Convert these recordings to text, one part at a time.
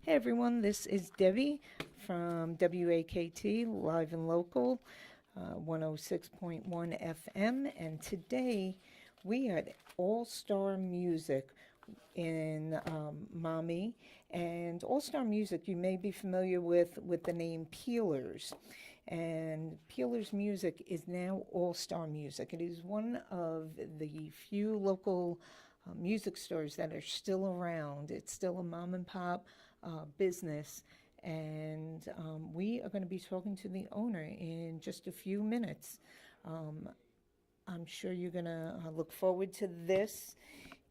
Hey everyone, this is Debbie from WAKT Live and Local, 106.1 FM, and today we are at All Star Music in Maumee. And All Star Music, you may be familiar with the name Peelers. And Peelers Music is now All Star Music. It is one of the few local music stores that are still around. It's still a mom and pop business. And we are going to be talking to the owner in just a few minutes. I'm sure you're going to look forward to this.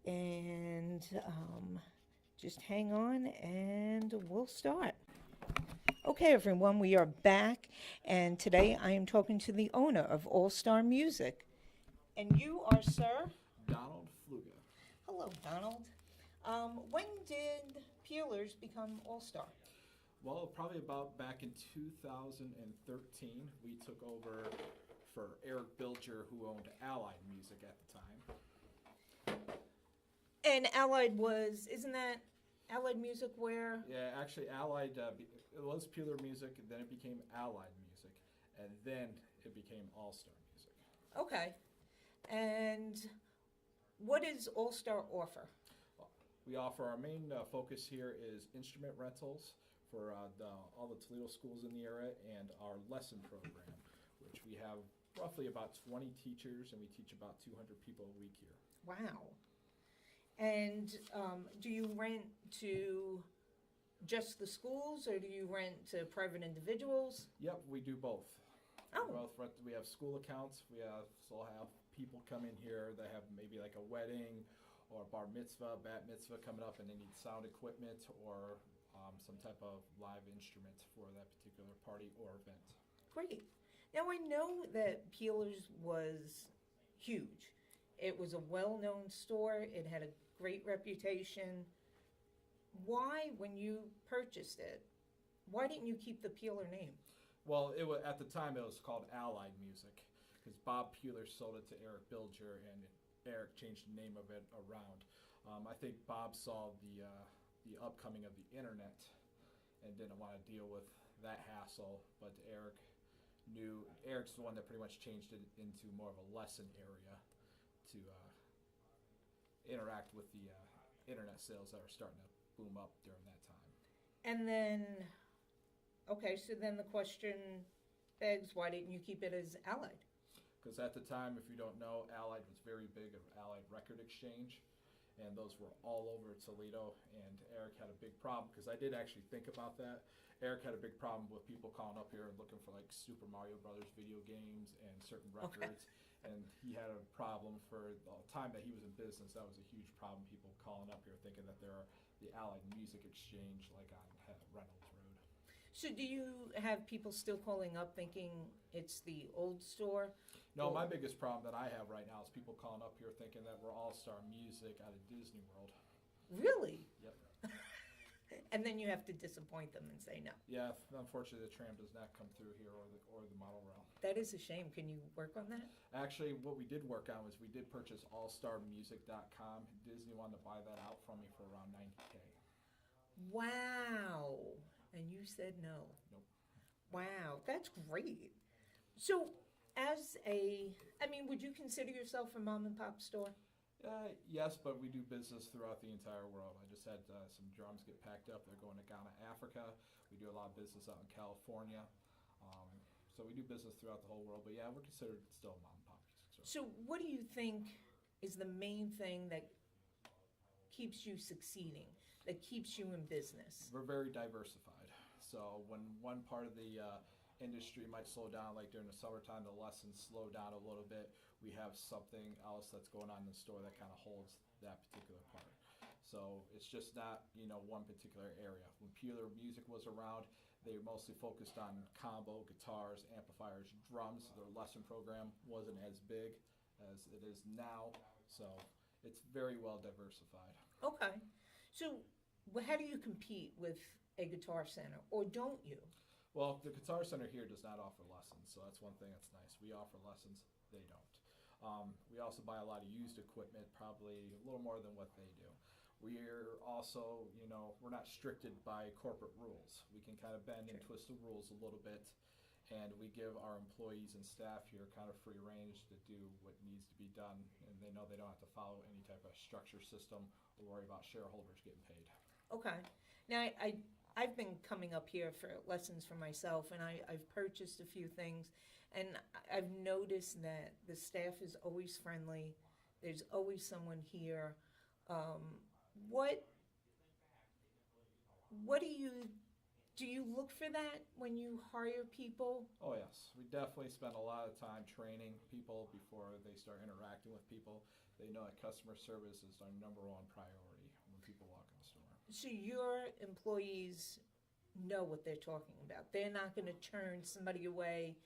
And just hang on and we'll start. Okay, everyone, we are back. And today I am talking to the owner of All Star Music. And you are, sir? Donald Fluga. Hello, Donald. When did Peelers become All Star? Well, probably about back in 2013, we took over for Eric Bilger, who owned Allied Music at the time. And Allied isn't that Allied Music where? Yeah, actually, Allied, it was Peeler Music, then it became Allied Music, and then it became All Star Music. Okay. And what does All Star offer? We offer our main focus here is instrument rentals for all the Toledo schools in the area and our lesson program, which we have roughly about 20 teachers and we teach about 200 people a week here. Wow. And do you rent to just the schools or do you rent to private individuals? Yep, we do both. Oh. We have school accounts. We also have people come in here that have maybe like a wedding or bar mitzvah, bat mitzvah coming up and they need sound equipment or some type of live instrument for that particular party or event. Great. Now I know that Peelers was huge. It was a well-known store. It had a great reputation. Why, when you purchased it, why didn't you keep the Peeler name? Well, at the time it was called Allied Music because Bob Peeler sold it to Eric Bilger and Eric changed the name of it around. I think Bob saw the upcoming of the internet and didn't want to deal with that hassle, but Eric's the one that pretty much changed it into more of a lesson area to interact with the internet sales that were starting to boom up during that time. And then, okay, so then the question begs, why didn't you keep it as Allied? Because at the time, if you don't know, Allied was very big of Allied Record Exchange, and those were all over Toledo, and Eric had a big problem, because I did actually think about that. Eric had a big problem with people calling up here and looking for like Super Mario Brothers video games and certain records, and he had a problem for the time that he was in business. That was a huge problem, people calling up here thinking that they're the Allied Music Exchange like on Reynolds Road. So do you have people still calling up thinking it's the old store? No, my biggest problem that I have right now is people calling up here thinking that we're All-Star Music out of Disney World. Really? Yep. And then you have to disappoint them and say no. Yeah, unfortunately the tram does not come through here or the model rail. That is a shame. Can you work on that? Actually, what we did work on was we did purchase allstarmusic.com. Disney wanted to buy that out from me for around $90K. Wow. And you said no. Nope. Wow, that's great. So would you consider yourself a mom and pop store? Yes, but we do business throughout the entire world. I just had some drums get packed up. They're going to Ghana, Africa. We do a lot of business out in California. So we do business throughout the whole world. But yeah, we're considered still a mom and pop music store. So what do you think is the main thing that keeps you succeeding, that keeps you in business? We're very diversified. So when one part of the industry might slow down, like during the summertime, the lessons slow down a little bit. We have something else that's going on in the store that kind of holds that particular part. So it's just not, one particular area. When Peeler Music was around, they mostly focused on combo, guitars, amplifiers, drums. Their lesson program wasn't as big as it is now. So it's very well diversified. Okay. So how do you compete with a Guitar Center, or don't you? Well, the Guitar Center here does not offer lessons, so that's one thing that's nice. We offer lessons, they don't. We also buy a lot of used equipment, probably a little more than what they do. We're also, we're not stricted by corporate rules. We can kind of bend and Sure. twist the rules a little bit, and we give our employees and staff here kind of free range to do what needs to be done, and they know they don't have to follow any type of structure system or worry about shareholders getting paid. Okay. Now, I've been coming up here for lessons for myself, and I've purchased a few things, and I've noticed that the staff is always friendly. There's always someone here. What do you look for that when you hire people? Oh yes, we definitely spend a lot of time training people before they start interacting with people. They know that customer service is our number one priority when people walk in the store. So your employees know what they're talking about. They're not going to turn somebody away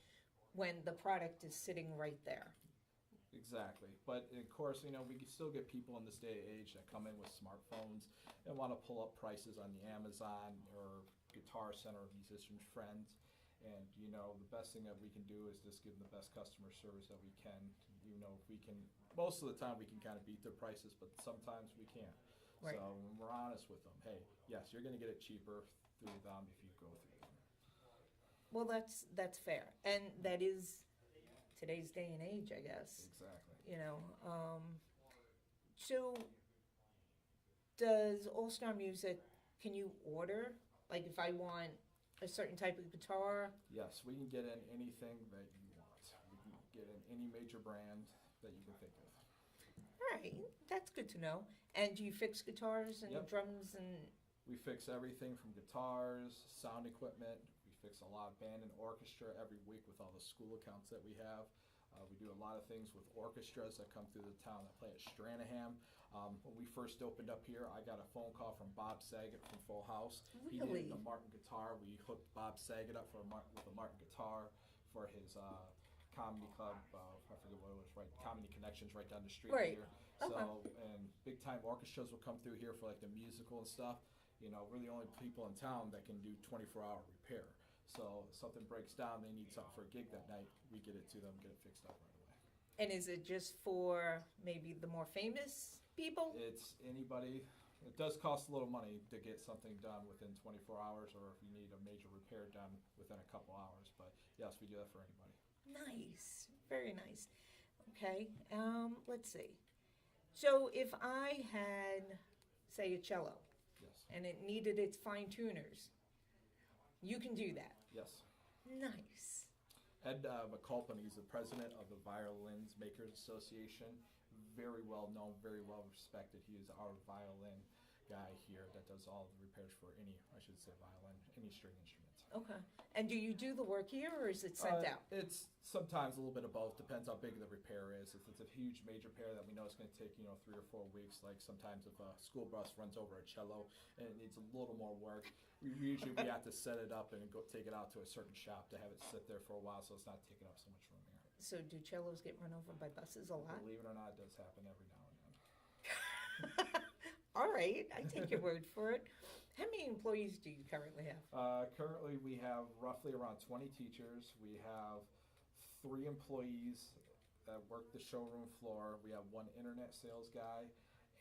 when the product is sitting right there. Exactly. But of course, we can still get people in this day and age that come in with smartphones and want to pull up prices on the Amazon or Guitar Center or Musician Friends. And, the best thing that we can do is just give them the best customer service that we can. We can, most of the time we can kind of beat their prices, but sometimes we can't. Right. So when we're honest with them, hey, yes, you're going to get it cheaper through them if you go through them. Well, that's fair, and that is today's day and age, I guess. Exactly. So does All Star Music? Can you order? Like, if I want a certain type of guitar, Yes, we can get in anything that you want. We can get in any major brand that you can think of. all right, that's good to know. And do you fix guitars and Yep. drums and? We fix everything from guitars, sound equipment. We fix a lot of band and orchestra every week with all the school accounts that we have. We do a lot of things with orchestras that come through the town that play at Stranahan. When we first opened up here, I got a phone call from Bob Saget from Full House. He Really? needed a Martin guitar. We hooked Bob Saget up with a Martin guitar for his comedy club. I forget what it was, right? Comedy Connections right down the street Right. here. Okay. So, and big time orchestras will come through here for like the musical and stuff. We're the only people in town that can do 24-hour repair. So if something breaks down, they need something for a gig that night, we get it to them, get it fixed up right away. And is it just for maybe the more famous people? It's anybody. It does cost a little money to get something done within 24 hours, or if you need a major repair done within a couple hours. But yes, we do that for anybody. Nice, very nice. Okay, let's see. So if I had, say, a cello, Yes. and it needed its fine tuners, you can do that. Yes. Nice. Ed McCulpin, he's the president of the Violins Makers Association. Very well known, very well respected. He is our violin guy here that does all the repairs for any violin, any string instrument. Okay. And do you do the work here, or is it sent out? It's sometimes a little bit of both. Depends how big the repair is. If it's a huge major repair that we know it's going to take 3 or 4 weeks, like sometimes if a school bus runs over a cello and it needs a little more work, we have to set it up and go take it out to a certain shop to have it sit there for a while so it's not taking up so much room here. So do cellos get run over by buses a lot? Believe it or not, it does happen every now and then. All right, I take your word for it. How many employees do you currently have? Currently, we have roughly around 20 teachers. We have 3 employees that work the showroom floor. We have 1 internet sales guy,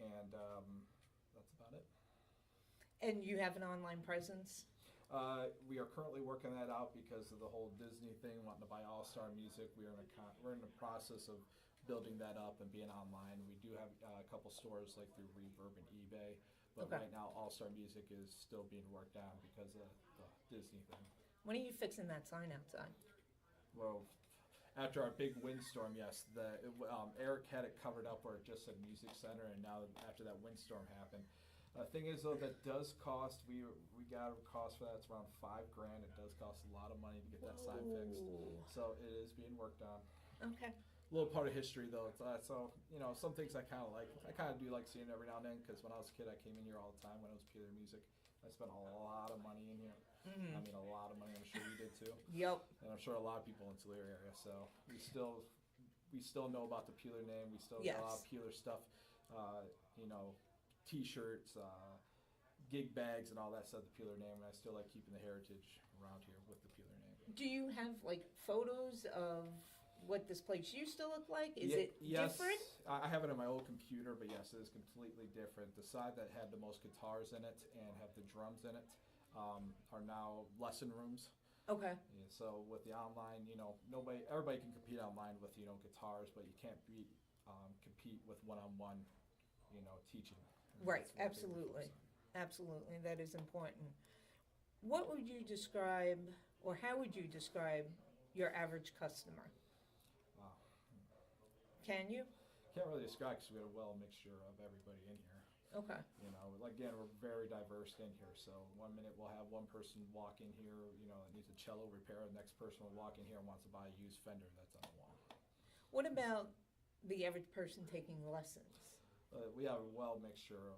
and that's about it. And you have an online presence? We are currently working that out because of the whole Disney thing, wanting to buy All Star Music. We're in the process of building that up and being online. We do have a couple stores like through Reverb and eBay, but Okay. right now All Star Music is still being worked on because of the Disney thing. When are you fixing that sign outside? Well, after our big windstorm, yes, Eric had it covered up where it just said Music Center, and now after that windstorm happened. Thing is though, that does cost. We got a cost for that. It's around $5,000. It does cost a lot of money to get that sign fixed. Ooh. So it is being worked on. Okay. A little part of history though. So some things I kind of like. I kind of do like seeing it every now and then because when I was a kid, I came in here all the time when it was Peeler Music. I spent a lot of money in here. Mm-hmm. I mean, a lot of money. I'm sure you did too. Yep. And I'm sure a lot of people in the Tulare area. So we still know about the Peeler name. We still Yes. know about Peeler stuff. T-shirts, gig bags, and all that stuff. The Peeler name, and I still like keeping the heritage around here with the Peeler name. Do you have like photos of what this place used to look like? Is Ye- it yes, different? I have it on my old computer, but yes, it is completely different. The side that had the most guitars in it and have the drums in it are now lesson rooms. Okay. Yeah, so with the online, everybody can compete online with guitars, but you can't compete with one-on-one, teaching. And Right, that's what they would absolutely. focus on. Absolutely, that is important. What would you describe, or how would you describe your average customer? Wow. Can you? Can't really describe because we have a well mixture of everybody in here. Okay. Again, we're very diverse in here. So one minute we'll have one person walk in here, that needs a cello repair. The next person will walk in here and wants to buy a used Fender that's on the wall. What about the average person taking lessons? We have a well mixture of,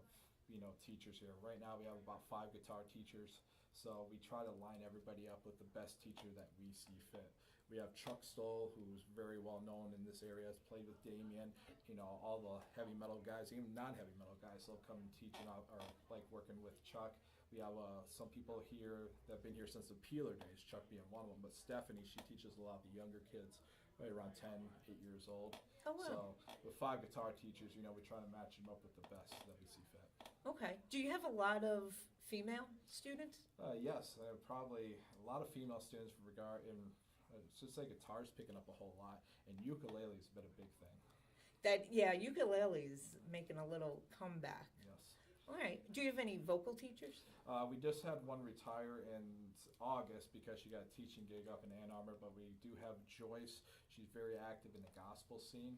teachers here. Right now we have about 5 guitar teachers. So we try to line everybody up with the best teacher that we see fit. We have Chuck Stoll, who's very well known in this area, has played with Damien, all the heavy metal guys, even non-heavy metal guys, they'll come and teach or like working with Chuck. We have some people here that have been here since the Peeler days, Chuck being one of them, but Stephanie, she teaches a lot of the younger kids, right around 10, 8 years old. Oh, wow. So with 5 guitar teachers, we try to match them up with the best that we see fit. Okay. Do you have a lot of female students? Yes, I have probably a lot of female students should say guitar's picking up a whole lot, and ukulele's been a big thing. Ukulele's making a little comeback. Yes. All right. Do you have any vocal teachers? We just had one retire in August because she got a teaching gig up in Ann Arbor, but we do have Joyce. She's very active in the gospel scene.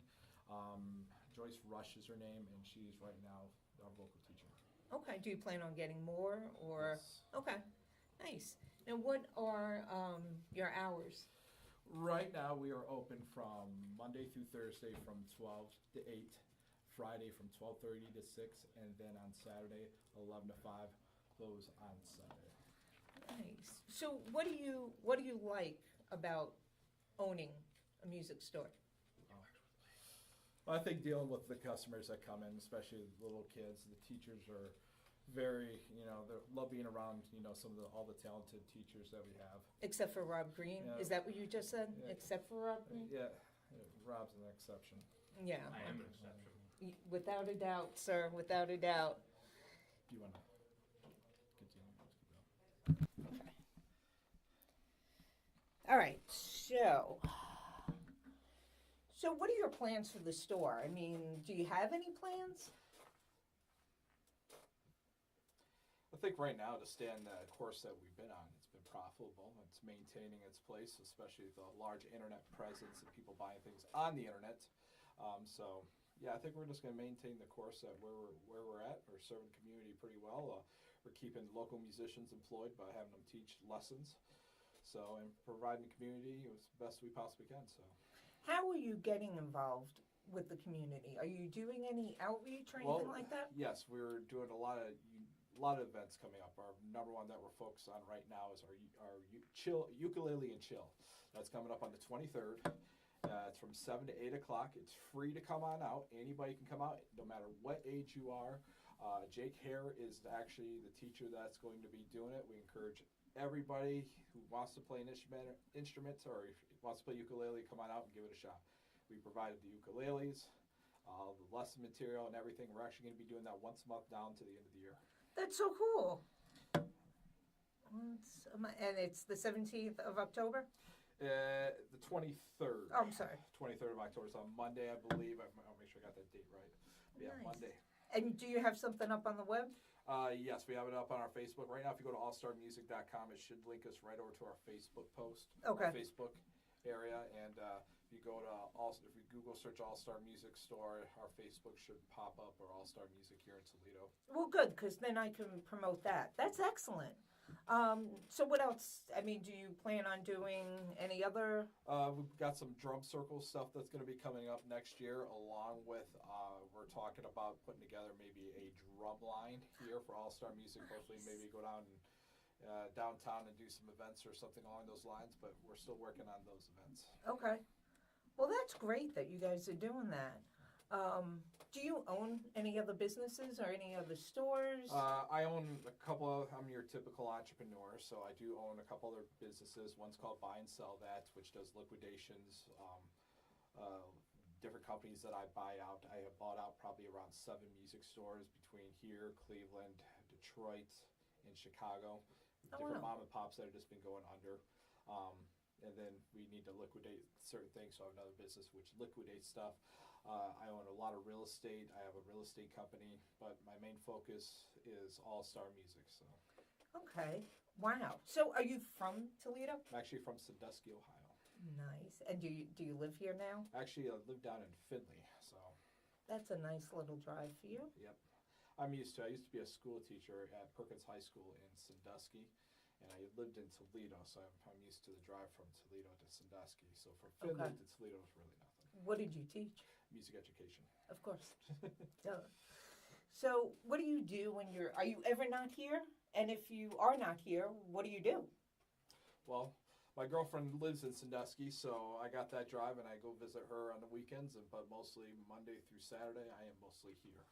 Joyce Rush is her name, and she's right now our vocal teacher. Okay. Do you plan on getting more or? Yes. Okay. Nice. And what are your hours? Right now we are open from Monday through Thursday from 12 to 8, Friday from 12:30 to 6, and then on Saturday 11 to 5, close on Sunday. Nice. So what do you like about owning a music store? I think dealing with the customers that come in, especially the little kids, the teachers are very, they love being around, all the talented teachers that we have. Except for Rob Green? Yeah. Is that what you just said? Yeah. Except for Rob Green? Yeah, Rob's an exception. Yeah. I am an exception. Without a doubt, sir, without a doubt. Do you want to continue? Let's keep going. Okay. All right, so what are your plans for the store? I mean, do you have any plans? I think right now to stay on the course that we've been on, it's been profitable. It's maintaining its place, especially the large internet presence and people buying things on the internet. I think we're just going to maintain the course at where we're at. We're serving the community pretty well. We're keeping local musicians employed by having them teach lessons. And providing the community as best we possibly can. How are you getting involved with the community? Are you doing any outreach or anything like that? Yes, we're doing a lot of events coming up. Our number one that we're focused on right now is our ukulele and chill. That's coming up on the 23rd. It's from 7 to 8 o'clock. It's free to come on out. Anybody can come out, no matter what age you are. Jake Hare is actually the teacher that's going to be doing it. We encourage everybody who wants to play an instrument or wants to play ukulele, come on out and give it a shot. We provided the ukuleles, the lesson material and everything. We're actually going to be doing that once a month down to the end of the year. That's so cool. And it's the 17th of October? The 23rd. Oh, I'm sorry. 23rd of October. It's on Monday, I believe. I'll make sure I got that date right. But yeah, Nice. Monday. And do you have something up on the web? Yes, we have it up on our Facebook. Right now, if you go to allstarmusic.com, it should link us right over to our Facebook post. Okay. Our Facebook area. And if you Google search All-Star Music Store, our Facebook should pop up, or All-Star Music here in Toledo. Well, good, because then I can promote that. That's excellent. So what else? I mean, do you plan on doing any other? We've got some drum circle stuff that's going to be coming up next year, along with we're talking about putting together maybe a drum line here for All-Star Music. Hopefully, maybe go down downtown and do some events or something along those lines. But we're still working on those events. Okay. Well, that's great that you guys are doing that. Do you own any other businesses or any other stores? I own a couple of, I'm your typical entrepreneur, so I do own a couple other businesses. One's called Buy and Sell That, which does liquidations, different companies that I buy out. I have bought out probably around 7 music stores between here, Cleveland, Detroit, and Chicago. Oh, Different wow. mom and pops that have just been going under. Um, and then we need to liquidate certain things. So I have another business which liquidates stuff. I own a lot of real estate. I have a real estate company, but my main focus is All Star Music. So Okay. Wow. So are you from Toledo? I'm actually from Sandusky, Ohio. Nice. And do you live here now? Actually, I live down in Findlay. So That's a nice little drive for you. yep, I'm used to. I used to be a school teacher at Perkins High School in Sandusky, and I lived in Toledo, so I'm used to the drive from Toledo to Sandusky. So from Findlay Okay. to Toledo is really nothing. What did you teach? Music education. Of course. Duh. So what do you do when are you ever not here? And if you are not here, what do you do? Well, my girlfriend lives in Sandusky, so I got that drive, and I go visit her on the weekends. But mostly Monday through Saturday, I am mostly here.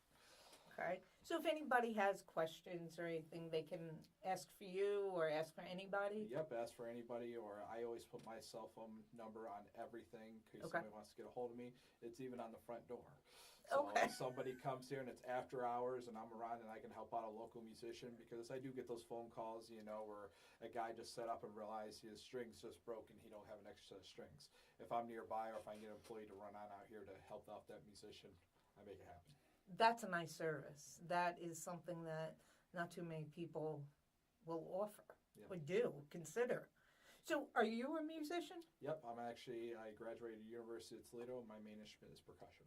Okay. So if anybody has questions or anything, they can ask for you or ask for anybody? Yep, ask for anybody, or I always put my cell phone number on everything in case Okay. somebody wants to get a hold of me. It's even on the front door. So Okay. if somebody comes here and it's after hours and I'm around and I can help out a local musician, because I do get those phone calls, where a guy just set up and realized his strings just broke and he don't have an extra set of strings. If I'm nearby or if I can get an employee to run on out here to help out that musician, I make it happen. That's a nice service. That is something that not too many people will offer, Yep. would do, consider. So are you a musician? Yep, I graduated University of Toledo. My main instrument is percussion.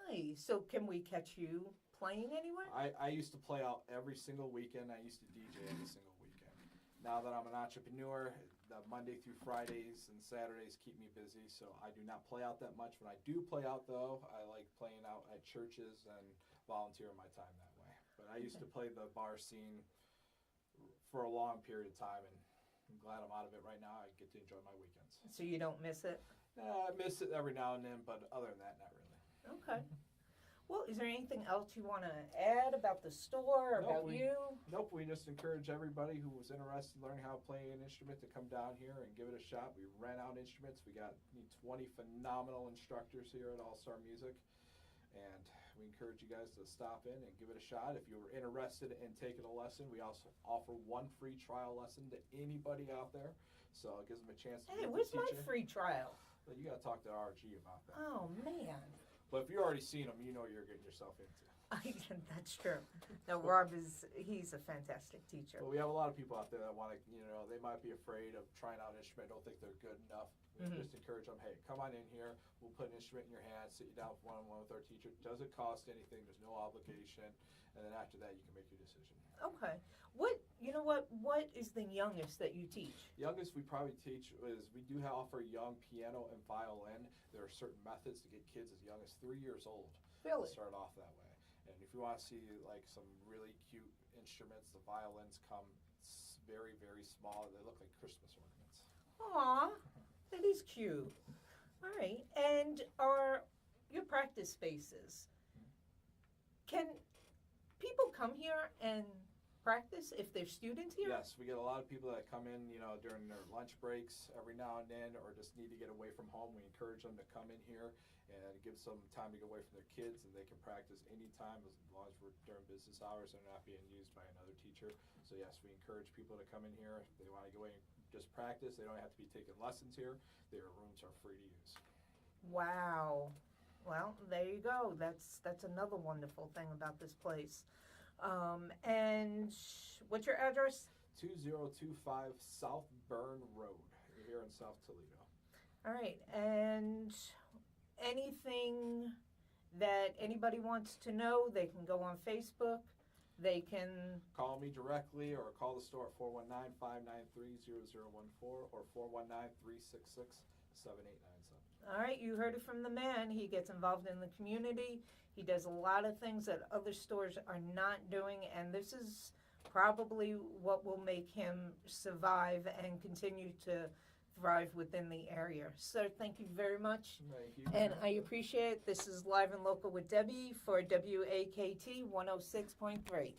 Nice. So can we catch you playing anywhere? I used to play out every single weekend. I used to DJ every single weekend. Now that I'm an entrepreneur, the Monday through Fridays and Saturdays keep me busy, so I do not play out that much. When I do play out, though, I like playing out at churches and volunteering my time that way. But I used to play the bar scene for a long period of time, and I'm glad I'm out of it right now. I get to enjoy my weekends. So you don't miss it? I miss it every now and then, but other than that, not really. Okay. Well, is there anything else you want to add about the store, No, about we- you? Nope, we just encourage everybody who was interested in learning how to play an instrument to come down here and give it a shot. We rent out instruments. We got 20 phenomenal instructors here at All Star Music, and we encourage you guys to stop in and give it a shot. If you were interested in taking a lesson, we also offer one free trial lesson to anybody out there, so it gives them a chance to Hey, meet where's the my teacher. free trial? But you got to talk to RG about that. Oh, man. But if you've already seen them, you know what you're getting yourself into. That's true. No, Rob he's a fantastic teacher. But we have a lot of people out there that want to, they might be afraid of trying out an instrument, don't think they're good enough. We just encourage them, hey, come on in here. We'll put an instrument in your hand, sit you down one-on-one with our teacher. Doesn't cost anything. There's no obligation. And then after that, you can make your decision. Okay. What is the youngest that you teach? Youngest we probably teach is we do offer young piano and violin. There are certain methods to get kids as young as 3 years old Really? to start off that way. And if you want to see like some really cute instruments, the violins come very, very small. They look like Christmas ornaments. Aw, that is cute. All right. And are your practice spaces, can people come here and practice if they're students here? Yes, we get a lot of people that come in, during their lunch breaks every now and then, or just need to get away from home. We encourage them to come in here, and it gives them time to get away from their kids, and they can practice anytime as long as we're during business hours and they're not being used by another teacher. So yes, we encourage people to come in here. If they want to go away and just practice, they don't have to be taking lessons here. Their rooms are free to use. Wow. Well, there you go. That's another wonderful thing about this place. And what's your address? 2025 South Burn Road here in South Toledo. All right. And anything that anybody wants to know, they can go on Facebook. They can Call me directly or call the store at 419-593-0014 or 419-366-7897. All right, you heard it from the man. He gets involved in the community. He does a lot of things that other stores are not doing, and this is probably what will make him survive and continue to thrive within the area. Sir, thank you very much. Thank you. And I appreciate it. This is Live and Local with Debbie for WAKT 106.3.